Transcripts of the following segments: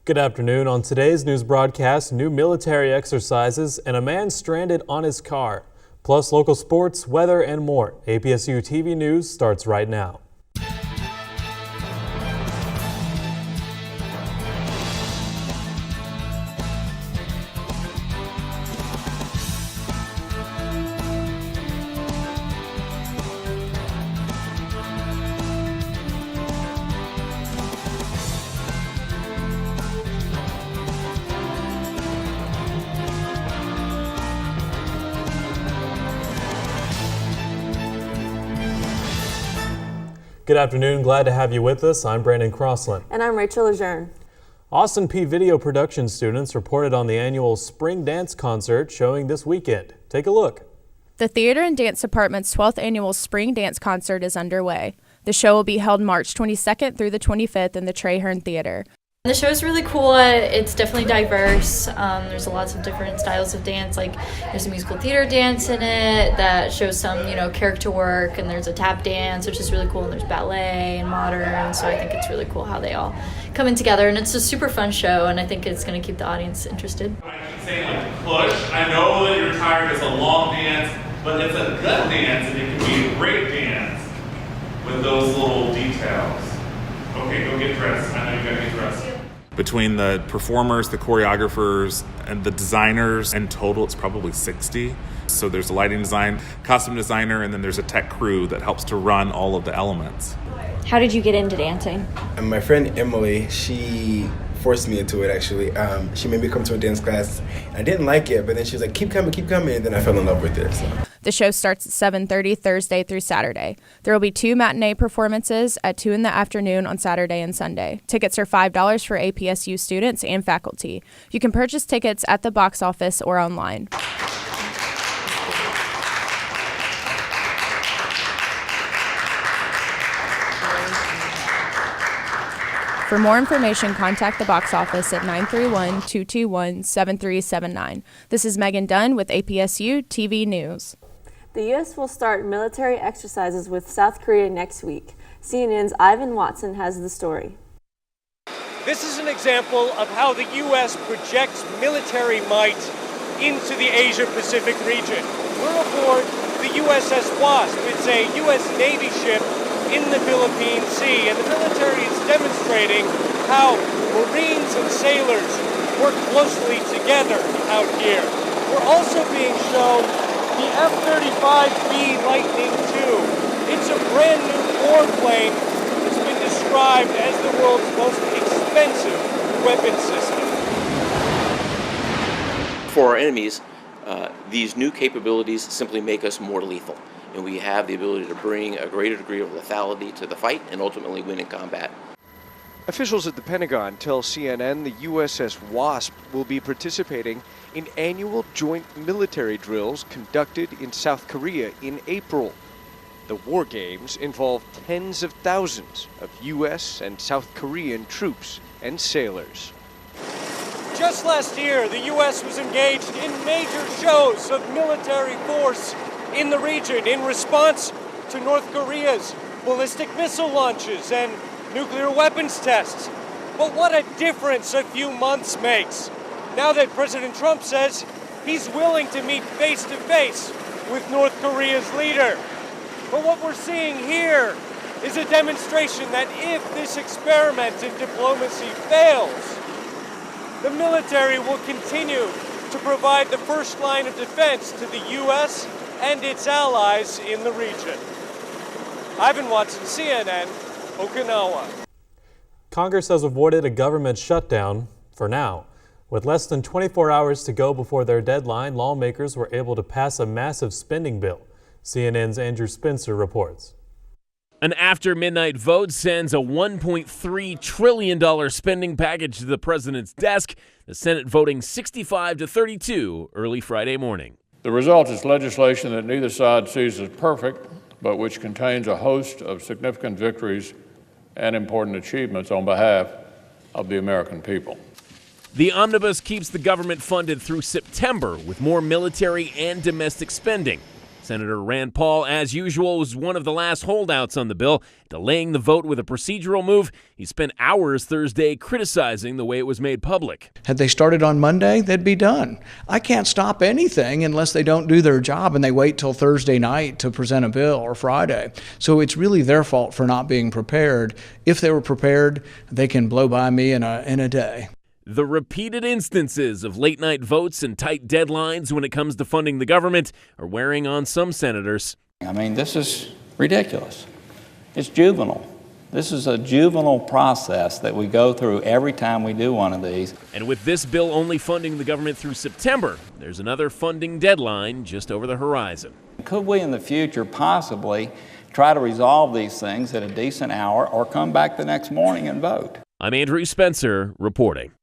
Good afternoon. On today's news broadcast, new military exercises and a man stranded on his car. Plus local sports, weather, and more. APSU-TV News starts right now. Good afternoon. Glad to have you with us. I'm Brandon Crosslin. And I'm Rachel LeJeune. Austin Peay video production students reported on the annual spring dance concert showing this weekend. Take a look. The Theater and Dance Department's 12th annual spring dance concert is underway. The show will be held March 22nd through the 25th in the Traherne Theater. The show is really cool. It's definitely diverse. There's lots of different styles of dance. Like there's a musical theater dance in it that shows some, character work, and there's a tap dance, which is really cool. And there's ballet and modern. So I think it's really cool how they all come in together. And it's a super fun show, and I think it's going to keep the audience interested. I keep saying push. I know that you're tired. It's a long dance, but it's a good dance, and it can be a great dance with those little details. Okay, go get dressed. I know you gotta get dressed. Between the performers, the choreographers, and the designers, in total it's probably 60. So there's a lighting design, costume designer, and then there's a tech crew that helps to run all of the elements. How did you get into dancing? My friend Emily, she forced me into it actually. She made me come to a dance class. I didn't like it, but then she was like, keep coming, and then I fell in love with it. So. The show starts at 7:30 Thursday through Saturday. There will be 2 matinee performances at 2 in the afternoon on Saturday and Sunday. Tickets are $5 for APSU students and faculty. You can purchase tickets at the box office or online. For more information, contact the box office at 931-221-7379. This is Meagan Dunn with APSU-TV News. The U.S. will start military exercises with South Korea next week. CNN's Ivan Watson has the story. This is an example of how the U.S. projects military might into the Asia-Pacific region. We're aboard the USS Wasp. It's a U.S. Navy ship in the Philippine Sea, and the military is demonstrating how Marines and sailors work closely together out here. We're also being shown the F-35B Lightning II. It's a brand new warplane that's been described as the world's most expensive weapon system. For our enemies, these new capabilities simply make us more lethal, and we have the ability to bring a greater degree of lethality to the fight and ultimately win in combat. Officials at the Pentagon tell CNN the USS Wasp will be participating in annual joint military drills conducted in South Korea in April. The war games involve tens of thousands of U.S. and South Korean troops and sailors. Just last year, the U.S. was engaged in major shows of military force in the region in response to North Korea's ballistic missile launches and nuclear weapons tests. But what a difference a few months makes, now that President Trump says he's willing to meet face-to-face with North Korea's leader. But what we're seeing here is a demonstration that if this experiment in diplomacy fails, the military will continue to provide the first line of defense to the U.S. and its allies in the region. Ivan Watson, CNN, Okinawa. Congress has avoided a government shutdown for now. With less than 24 hours to go before their deadline, lawmakers were able to pass a massive spending bill. CNN's Andrew Spencer reports. An after-midnight vote sends a $1.3 trillion spending package to the president's desk, the Senate voting 65-32 early Friday morning. The result is legislation that neither side sees as perfect, but which contains a host of significant victories and important achievements on behalf of the American people. The omnibus keeps the government funded through September with more military and domestic spending. Senator Rand Paul, as usual, was one of the last holdouts on the bill, delaying the vote with a procedural move. He spent hours Thursday criticizing the way it was made public. Had they started on Monday, they'd be done. I can't stop anything unless they don't do their job and they wait till Thursday night to present a bill or Friday. So it's really their fault for not being prepared. If they were prepared, they can blow by me in a day. The repeated instances of late-night votes and tight deadlines when it comes to funding the government are wearing on some senators. I mean, this is ridiculous. It's juvenile. This is a juvenile process that we go through every time we do one of these. And with this bill only funding the government through September, there's another funding deadline just over the horizon. Could we in the future possibly try to resolve these things at a decent hour or come back the next morning and vote? I'm Andrew Spencer reporting.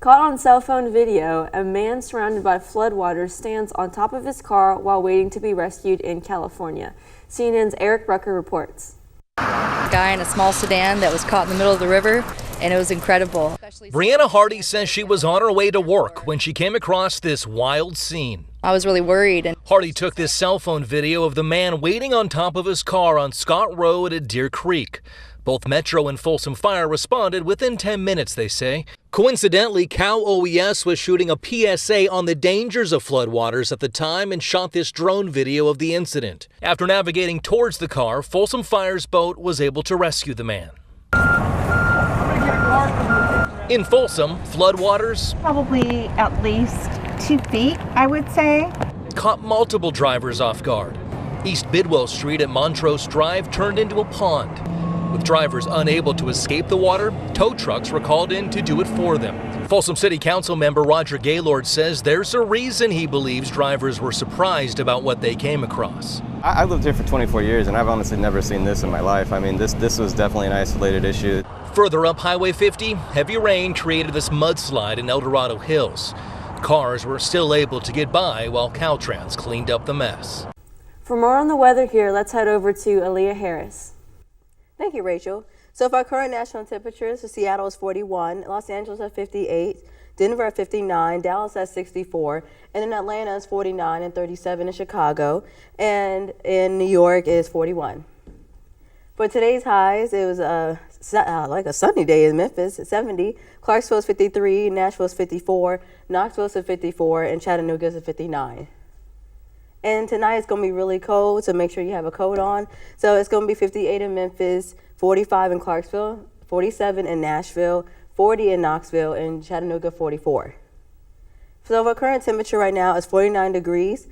Caught on cell phone video, a man surrounded by floodwaters stands on top of his car while waiting to be rescued in California. CNN's Eric Rucker reports. A guy in a small sedan that was caught in the middle of the river, and it was incredible. Brianna Hardy says she was on her way to work when she came across this wild scene. I was really worried. Hardy took this cell phone video of the man waiting on top of his car on Scott Road at Deer Creek. Both Metro and Folsom Fire responded within 10 minutes, they say. Coincidentally, Cal OES was shooting a PSA on the dangers of floodwaters at the time and shot this drone video of the incident. After navigating towards the car, Folsom Fire's boat was able to rescue the man. In Folsom, floodwaters probably at least 2 feet, I would say. Caught multiple drivers off guard. East Bidwell Street at Montrose Drive turned into a pond. With drivers unable to escape the water, tow trucks were called in to do it for them. Folsom City Council member Roger Gaylord says there's a reason he believes drivers were surprised about what they came across. I lived here for 24 years and I've honestly never seen this in my life. I mean, this was definitely an isolated issue. Further up Highway 50, heavy rain created this mudslide in El Dorado Hills. Cars were still able to get by while Caltrans cleaned up the mess. For more on the weather here, let's head over to Aaliyah Harris. Thank you, Rachel. So for our current national temperatures, Seattle is 41, Los Angeles at 58, Denver at 59, Dallas at 64, and in Atlanta is 49 and 37 in Chicago, and in New York is 41. For today's highs, it was like a sunny day in Memphis at 70, Clarksville is 53, Nashville is 54, Knoxville is at 54, and Chattanooga is at 59. And tonight it's going to be really cold, so make sure you have a coat on. So it's going to be 58 in Memphis, 45 in Clarksville, 47 in Nashville, 40 in Knoxville, and Chattanooga 44. So our current temperature right now is 49 degrees.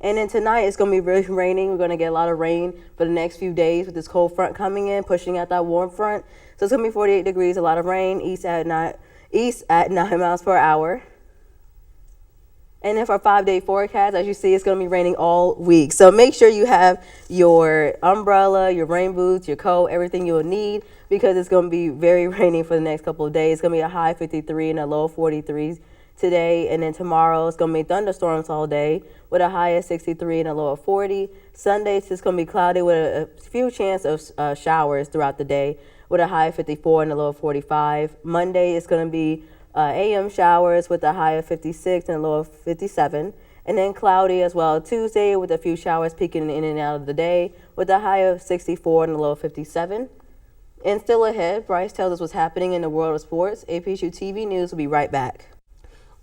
And then tonight it's going to be really raining. We're going to get a lot of rain for the next few days with this cold front coming in, pushing out that warm front. So it's going to be 48 degrees, a lot of rain, east at 9 miles per hour. And then for our 5-day forecast, as you see, it's going to be raining all week. So make sure you have your umbrella, your rain boots, your coat, everything you'll need, because it's going to be very rainy for the next couple of days. It's going to be a high 53 and a low 43 today. And then tomorrow, it's going to be thunderstorms all day with a high of 63 and a low of 40. Sunday, it's just going to be cloudy with a few chances of showers throughout the day with a high of 54 and a low of 45. Monday, it's going to be AM showers with a high of 56 and a low of 57, and then cloudy as well Tuesday with a few showers peeking in and out of the day with a high of 64 and a low of 57. And still ahead, Brice tells us what's happening in the world of sports. APSU-TV News will be right back.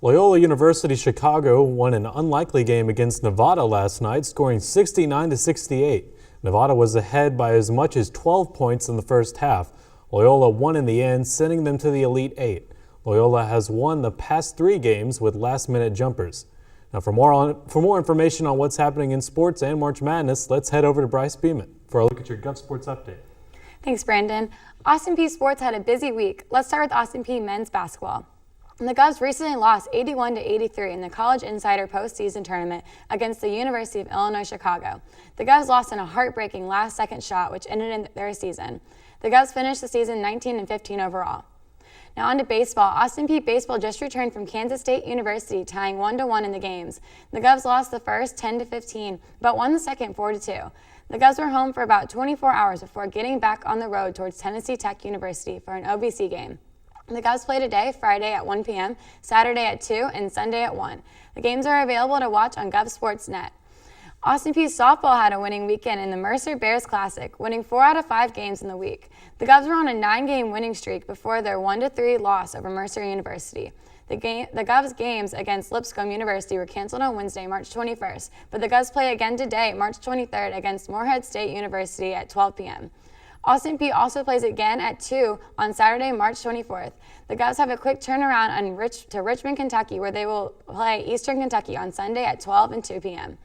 Loyola University Chicago won an unlikely game against Nevada last night, scoring 69-68. Nevada was ahead by as much as 12 points in the first half. Loyola won in the end, sending them to the Elite Eight. Loyola has won the past 3 games with last-minute jumpers. Now, for more information on what's happening in sports and March Madness, let's head over to Brice Bement for a look at your Gov Sports update. Thanks, Brandon. Austin Peay Sports had a busy week. Let's start with Austin Peay men's basketball. The Govs recently lost 81-83 in the College Insider postseason tournament against the University of Illinois Chicago. The Govs lost in a heartbreaking last-second shot, which ended in their season. The Govs finished the season 19-15 overall. Now on to baseball. Austin Peay Baseball just returned from Kansas State University, tying 1-1 in the games. The Govs lost the first 10-15, but won the second 4-2. The Govs were home for about 24 hours before getting back on the road towards Tennessee Tech University for an OVC game. The Govs play today, Friday at 1 p.m., Saturday at 2, and Sunday at 1. The games are available to watch on GovSportsNet. Austin Peay softball had a winning weekend in the Mercer Bears Classic, winning 4 out of 5 games in the week. The Govs were on a 9-game winning streak before their 1-3 loss over Mercer University. The Govs games against Lipscomb University were canceled on Wednesday, March 21st, but the Govs play again today, March 23rd, against Morehead State University at 12 p.m. Austin Peay also plays again at 2 on Saturday, March 24th. The Govs have a quick turnaround to Richmond, Kentucky, where they will play Eastern Kentucky on Sunday at 12 and 2 p.m.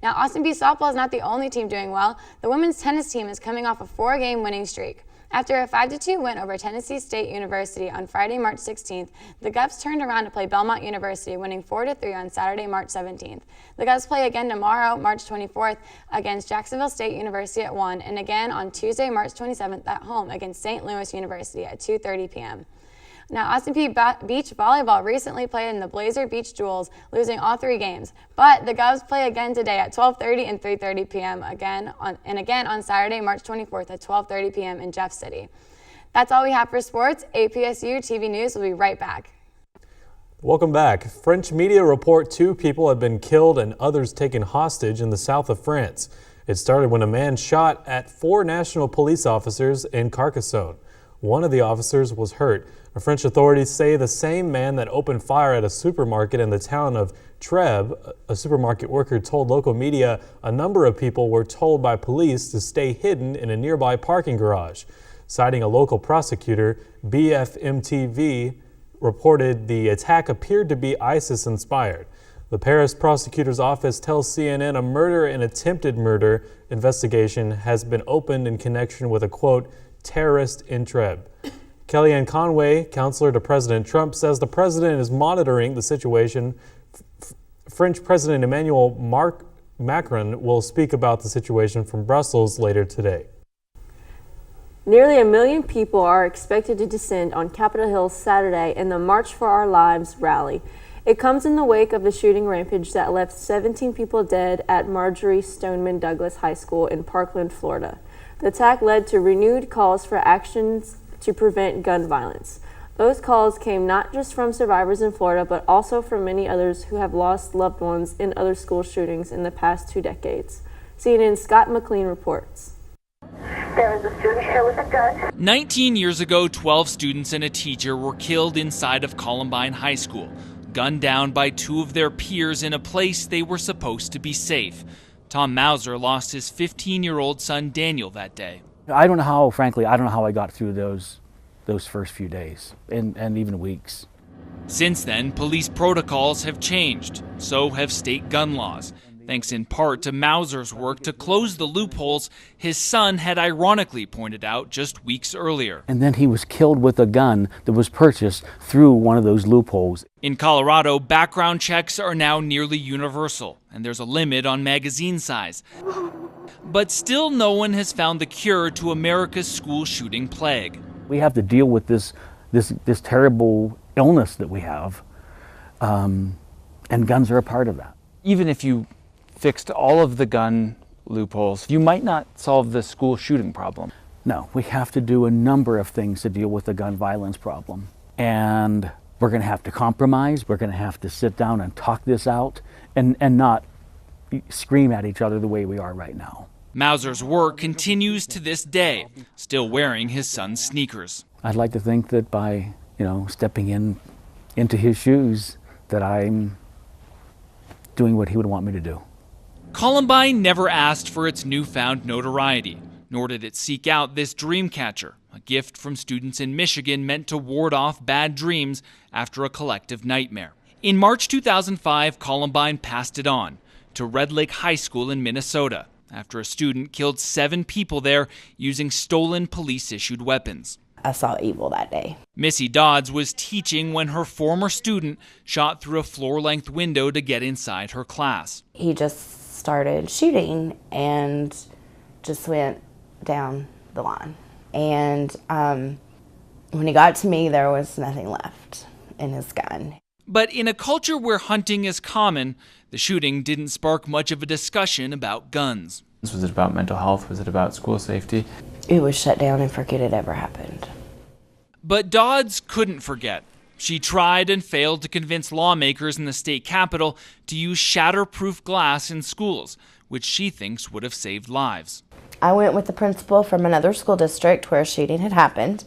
Now, Austin Peay softball is not the only team doing well. The women's tennis team is coming off a 4-game winning streak. After a 5-2 win over Tennessee State University on Friday, March 16th, the Govs turned around to play Belmont University, winning 4-3 on Saturday, March 17th. The Govs play again tomorrow, March 24th, against Jacksonville State University at 1, and again on Tuesday, March 27th at home against St. Louis University at 2:30 p.m. Now, Austin Peay Beach Volleyball recently played in the Blazer Beach Duels, losing all 3 games. But the Govs play again today at 12:30 and 3:30 p.m. again on Saturday, March 24th at 12:30 p.m. in Jeff City. That's all we have for sports. APSU-TV News will be right back. Welcome back. French media report 2 people have been killed and others taken hostage in the south of France. It started when a man shot at 4 national police officers in Carcassonne. One of the officers was hurt. French authorities say the same man that opened fire at a supermarket in the town of Trèbes, a supermarket worker told local media a number of people were told by police to stay hidden in a nearby parking garage. Citing a local prosecutor, BFM-TV reported the attack appeared to be ISIS-inspired. The Paris prosecutor's office tells CNN a murder and attempted murder investigation has been opened in connection with a, quote, terrorist in Trèbes. Kellyanne Conway, counselor to President Trump, says the president is monitoring the situation. French President Emmanuel Macron will speak about the situation from Brussels later today. Nearly 1 million people are expected to descend on Capitol Hill Saturday in the March for Our Lives rally. It comes in the wake of the shooting rampage that left 17 people dead at Marjorie Stoneman Douglas High School in Parkland, Florida. The attack led to renewed calls for actions to prevent gun violence. Those calls came not just from survivors in Florida, but also from many others who have lost loved ones in other school shootings in the past 2 decades. CNN's Scott McClung reports. There is a student here with a gun. 19 years ago, 12 students and a teacher were killed inside of Columbine High School, gunned down by 2 of their peers in a place they were supposed to be safe. Tom Mauser lost his 15-year-old son Daniel that day. I don't know how, frankly, I don't know how I got through those first few days and even weeks. Since then, police protocols have changed. So have state gun laws. Thanks in part to Mauser's work to close the loopholes his son had ironically pointed out just weeks earlier. And then he was killed with a gun that was purchased through one of those loopholes. In Colorado, background checks are now nearly universal, and there's a limit on magazine size. But still no one has found the cure to America's school shooting plague. We have to deal with this terrible illness that we have, and guns are a part of that. Even if you fixed all of the gun loopholes, you might not solve the school shooting problem. No, we have to do a number of things to deal with the gun violence problem. And we're going to have to compromise. We're going to have to sit down and talk this out and not scream at each other the way we are right now. Mauser's work continues to this day, still wearing his son's sneakers. I'd like to think that by, stepping into his shoes, that I'm doing what he would want me to do. Columbine never asked for its newfound notoriety, nor did it seek out this dream catcher, a gift from students in Michigan meant to ward off bad dreams after a collective nightmare. In March 2005, Columbine passed it on to Red Lake High School in Minnesota after a student killed 7 people there using stolen police-issued weapons. I saw evil that day. Missy Dodds was teaching when her former student shot through a floor-length window to get inside her class. He just started shooting and just went down the line. And when he got to me, there was nothing left in his gun. But in a culture where hunting is common, the shooting didn't spark much of a discussion about guns. Was it about mental health? Was it about school safety? It was shut down and forget it ever happened. But Dodds couldn't forget. She tried and failed to convince lawmakers in the state capitol to use shatterproof glass in schools, which she thinks would have saved lives. I went with the principal from another school district where a shooting had happened,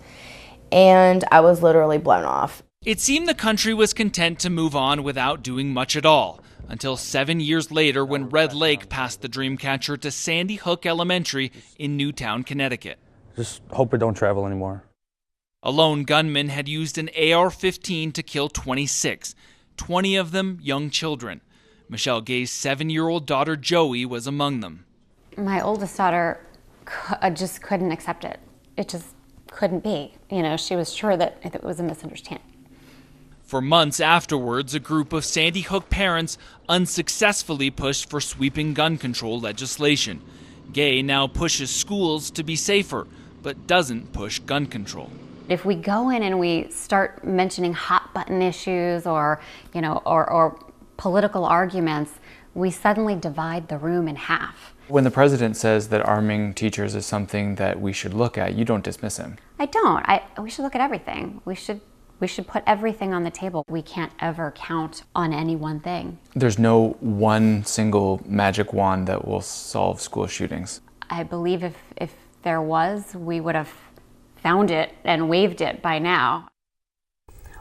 and I was literally blown off. It seemed the country was content to move on without doing much at all, until 7 years later when Red Lake passed the Dreamcatcher to Sandy Hook Elementary in Newtown, Connecticut. Just hope it don't travel anymore. A lone gunman had used an AR-15 to kill 26, 20 of them young children. Michelle Gay's 7-year-old daughter Joey was among them. My oldest daughter just couldn't accept it. It just couldn't be. You know, she was sure that it was a misunderstanding. For months afterwards, a group of Sandy Hook parents unsuccessfully pushed for sweeping gun control legislation. Gay now pushes schools to be safer, but doesn't push gun control. If we go in and we start mentioning hot button issues or, you know, or political arguments, we suddenly divide the room in half. When the president says that arming teachers is something that we should look at, you don't dismiss him. I don't. We should look at everything. We should put everything on the table. We can't ever count on any one thing. There's no one single magic wand that will solve school shootings. I believe if there was, we would have found it and waved it by now.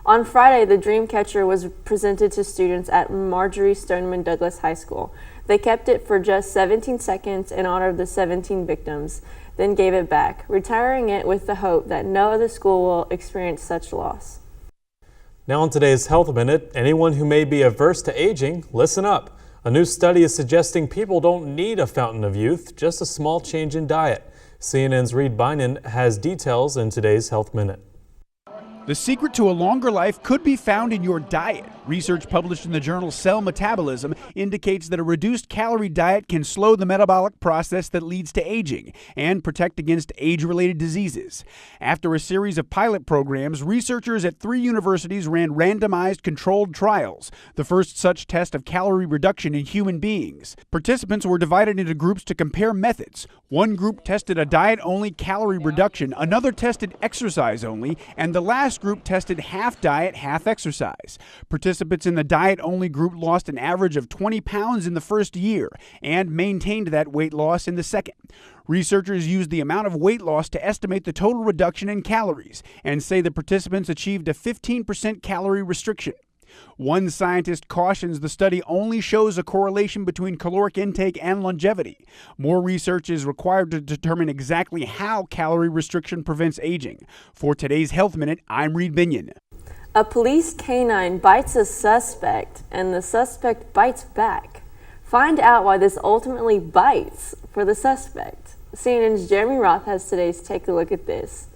On Friday, the Dreamcatcher was presented to students at Marjorie Stoneman Douglas High School. They kept it for just 17 seconds in honor of the 17 victims, then gave it back, retiring it with the hope that no other school will experience such loss. Now on today's Health Minute, anyone who may be averse to aging, listen up. A new study is suggesting people don't need a fountain of youth, just a small change in diet. CNN's Reed Bynum has details in today's Health Minute. The secret to a longer life could be found in your diet. Research published in the journal Cell Metabolism indicates that a reduced calorie diet can slow the metabolic process that leads to aging and protect against age-related diseases. After a series of pilot programs, researchers at 3 universities ran randomized controlled trials, the first such test of calorie reduction in human beings. Participants were divided into groups to compare methods. One group tested a diet-only calorie reduction, another tested exercise-only, and the last group tested half diet, half exercise. Participants in the diet-only group lost an average of 20 pounds in the first year and maintained that weight loss in the second. Researchers used the amount of weight loss to estimate the total reduction in calories and say the participants achieved a 15% calorie restriction. One scientist cautions the study only shows a correlation between caloric intake and longevity. More research is required to determine exactly how calorie restriction prevents aging. For today's Health Minute, I'm Reed Bynum. A police canine bites a suspect, and the suspect bites back. Find out why this ultimately bites for the suspect. CNN's Jeremy Roth has today's Take a Look at This.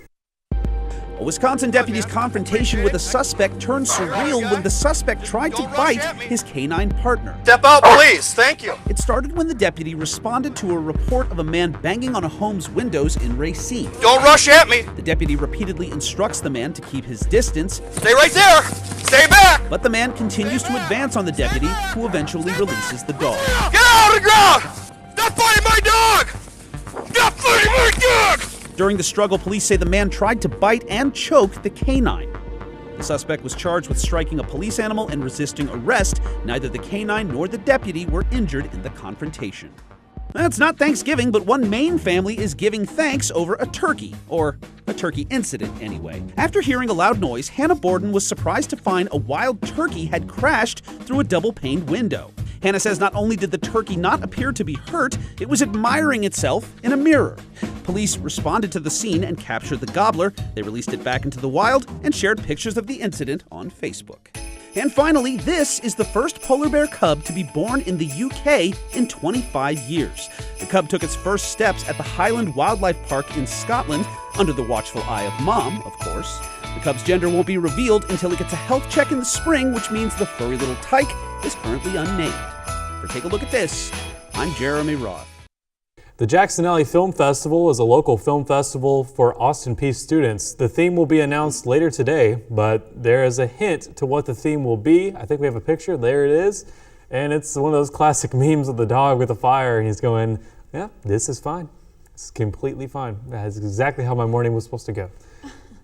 A Wisconsin deputy's confrontation with a suspect turned surreal when the suspect tried to bite his canine partner. Step out, please. Thank you. It started when the deputy responded to a report of a man banging on a home's windows in Racine. Don't rush at me. The deputy repeatedly instructs the man to keep his distance. Stay right there. Stay back. But the man continues to advance on the deputy, who eventually releases the dog. Get out of the ground. Stop biting my dog. Stop biting my dog. During the struggle, police say the man tried to bite and choke the canine. The suspect was charged with striking a police animal and resisting arrest. Neither the canine nor the deputy were injured in the confrontation. It's not Thanksgiving, but one Maine family is giving thanks over a turkey, or a turkey incident anyway. After hearing a loud noise, Hannah Borden was surprised to find a wild turkey had crashed through a double-paned window. Hannah says not only did the turkey not appear to be hurt, it was admiring itself in a mirror. Police responded to the scene and captured the gobbler. They released it back into the wild and shared pictures of the incident on Facebook. And finally, this is the first polar bear cub to be born in the UK in 25 years. The cub took its first steps at the Highland Wildlife Park in Scotland, under the watchful eye of Mom, of course. The cub's gender won't be revealed until it gets a health check in the spring, which means the furry little tyke is currently unnamed. For Take a Look at This, I'm Jeremy Roth. The Jackson Alley Film Festival is a local film festival for Austin Peay students. The theme will be announced later today, but there is a hint to what the theme will be. I think we have a picture. There it is. And it's one of those classic memes of the dog with the fire, and he's going, yeah, this is fine. It's completely fine. That's exactly how my morning was supposed to go.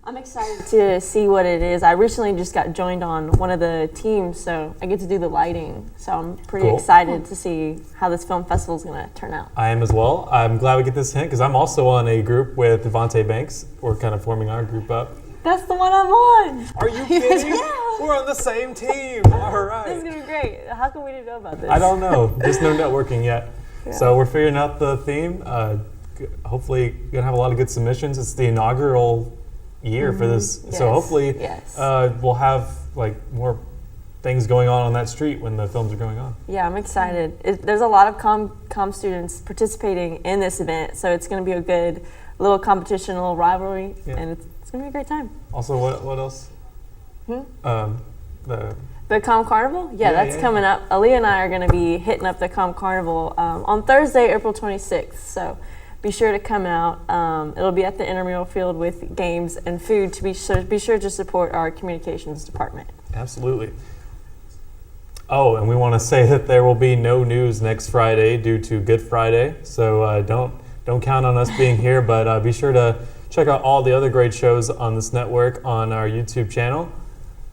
I'm excited to see what it is. I recently just got joined on one of the teams, so I get to do the lighting. So I'm pretty excited to see how this film festival is going to turn out. I am as well. I'm glad we get this hint because I'm also on a group with Devontae Banks. We're kind of forming our group up. That's the one I'm on. Are you kidding? Yeah. We're on the same team. All right. This is going to be great. How come we didn't know about this? I don't know. There's no networking yet. Yeah. So we're figuring out the theme. Hopefully going to have a lot of good submissions. It's the inaugural year for this. Yes. So hopefully Yes. We'll have like more things going on that street when the films are going on. Yeah, I'm excited. There's a lot of comm students participating in this event, so it's going to be a good little competition, a little rivalry, and it's going to be a great time. Also, what else? The COMM Carnival? Yeah, that's coming up. Aaliyah and I are going to be hitting up the COMM Carnival on Thursday, April 26th. So be sure to come out. It'll be at the intramural field with games and food. Be sure to support our communications department. Absolutely. Oh, and we want to say that there will be no news next Friday due to Good Friday. So don't count on us being here, but be sure to check out all the other great shows on this network on our YouTube channel.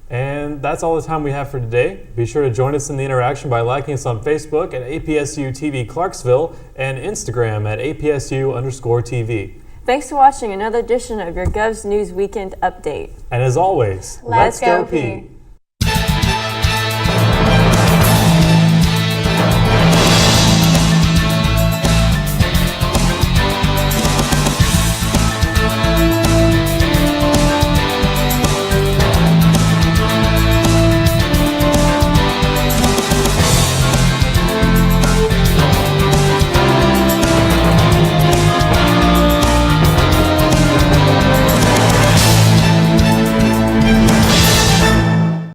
And that's all the time we have for today. Be sure to join us in the interaction by liking us on Facebook at APSU-TV Clarksville and Instagram at APSU_TV. Thanks for watching another edition of your Gov's News Weekend Update. And as always, let's go Peay.